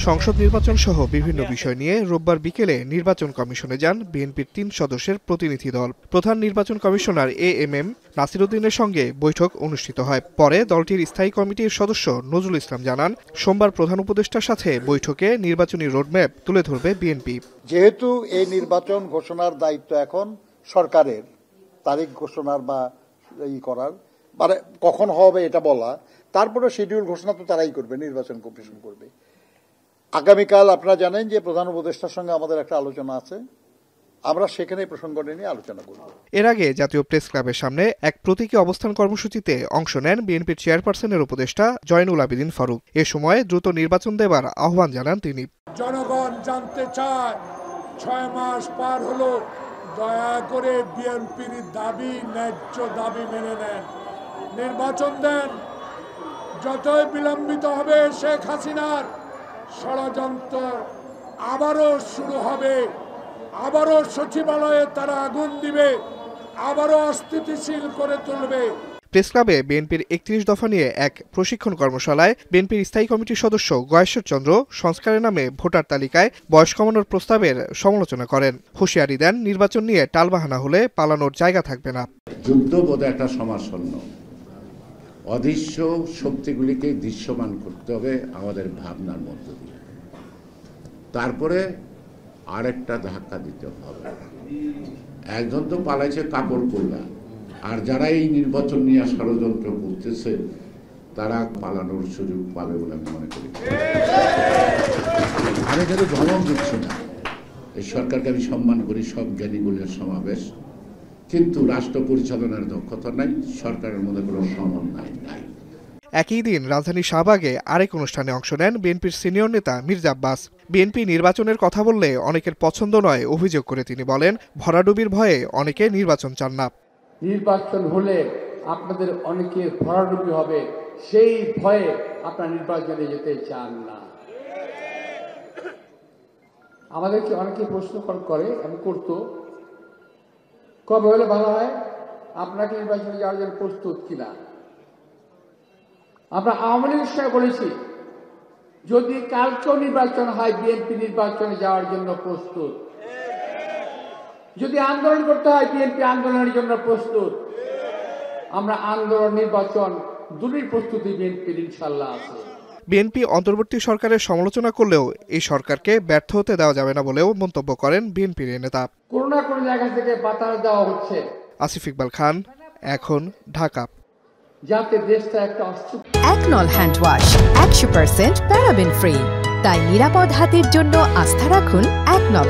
সংসদ নির্বাচন সহ বিভিন্ন বিষয় নিয়ে রোববার বিকেলে নির্বাচন কমিশনে যান বিএনপির ৩ সদস্যের প্রতিনিধি দল। প্রধান নির্বাচন কমিশনার এএমএম নাসির উদ্দিনের সঙ্গে বৈঠক অনুষ্ঠিত হয়। পরে দলটির স্থায়ী কমিটির সদস্য নজরুল ইসলাম জানান, সোমবার প্রধান উপদেষ্টার সাথে বৈঠকে নির্বাচনী রোডম্যাপ তুলে ধরবে বিএনপি। যেহেতু এই নির্বাচন ঘোষণার দায়িত্ব এখন সরকারের, তারিখ ঘোষণার বা করার, মানে কখন হবে এটা বলা, তারপরে শিডিউল ঘোষণা তো তারাই করবে, নির্বাচন কমিশন করবে। আগামীকাল আপনারা জানেন যে প্রধান উপদেষ্টার সঙ্গে আমাদের একটা আলোচনা আছে, আমরা সেখানে প্রসঙ্গ নিয়ে আলোচনা করব। এর আগে জাতীয় প্রেস ক্লাবের সামনে এক প্রতীকী অবস্থান কর্মসূচিতে অংশ নেন বিএনপির চেয়ারপারসনের উপদেষ্টা জয়নুল আবেদিন ফারুক। এ সময় দ্রুত নির্বাচন দেবার আহ্বান জানান তিনি। জনগণ জানতে চায়, 6 মাস পার হলো, দয়া করে বিএনপির দাবি, ন্যায্য দাবি মেনে নেন, নির্বাচন দেন। যতই বিলম্বিত হবে শেখ হাসিনার ষড়যন্ত্র আবারও শুরু হবে, আবারও সচিবালয়ে তারা আগুন দিবে, আবারও অস্থিতিশীল করে তুলবে। প্রেস ক্লাবে বিএনপির 31 দফা নিয়ে এক প্রশিক্ষণ কর্মশালায় বিএনপির স্থায়ী কমিটির সদস্য গয়েশ্বর চন্দ্র সংস্কারের নামে ভোটার তালিকায় বয়স কমানোর প্রস্তাবের সমালোচনা করেন। হুঁশিয়ারি দেন, নির্বাচন নিয়ে টালবাহানা হলে পালানোর জায়গা থাকবে না। যুদ্ধবোধ একটা সমাসন্ন, অদৃশ্য শক্তিগুলিকে দৃশ্যমান করতে হবে আমাদের ভাবনার মধ্য দিয়ে, তারপরে আরেকটা ধাক্কা দিতে হবে। একজন তো পালাইছে কাপড় কল্যাণ, আর যারা এই নির্বাচন নিয়ে ষড়যন্ত্র করতেছে তারা পালানোর সুযোগ পাবে বলে আমি মনে করি। আমি কিন্তু ধমক দিচ্ছি না, এই সরকারকে আমি সম্মান করি, সব জ্ঞানীগুলোর সমাবেশ, কিন্তু রাষ্ট্র পরিচালনার দক্ষতা নাই, সরকারের মধ্যে কোনো সমন্বয় নাই। একই দিন রাজধানী শাহবাগে আরেক অনুষ্ঠানে অংশ নেন বিএনপির সিনিয়র নেতা মির্জা আব্বাস। বিএনপি নির্বাচনের কথা বললে অনেকের পছন্দ নয় অভিযোগ করে তিনি বলেন, ভরাডুবির ভয়ে অনেকে নির্বাচন চান না। নির্বাচন হলে আপনাদের অনেকের ভরাডুবি হবে, সেই ভয়ে আপনারা নির্বাচনে যেতে চান না। আমাদেরকে অনেকে প্রশ্ন করে, আমি করতো, কবে হলে ভালো হয়, আপনাকে নির্বাচনে যাওয়ার জন্য প্রস্তুত কিনা। আমরা আওয়ামী লীগের সঙ্গে বলেছি, যদি কালকেও নির্বাচন হয় বিএনপি নির্বাচনে যাওয়ার জন্য প্রস্তুত, যদি আন্দোলন করতে হয় বিএনপি আন্দোলনের জন্য প্রস্তুত। আমরা আন্দোলন, নির্বাচন দুটোই প্রস্তুতি বিএনপির ইনশাল্লাহ আছে। বিএনপি অন্তর্বর্তী সরকারের সমালোচনা করলেও এই সরকারকে ব্যর্থ হতে দেওয়া যাবে না বলেও মন্তব্য করেন বিএনপির নেতা। কোনো না কোনো জায়গা থেকে বাতাস দেওয়া হচ্ছে। আসিফ ইকবাল খান, এখন, ঢাকা। যাতে দেশটা একটা একনল হ্যান্ড ওয়াশ 100% প্যারাবেন ফ্রি, তাই নিরাপদ হাতের জন্য আস্থা রাখুন একনলে।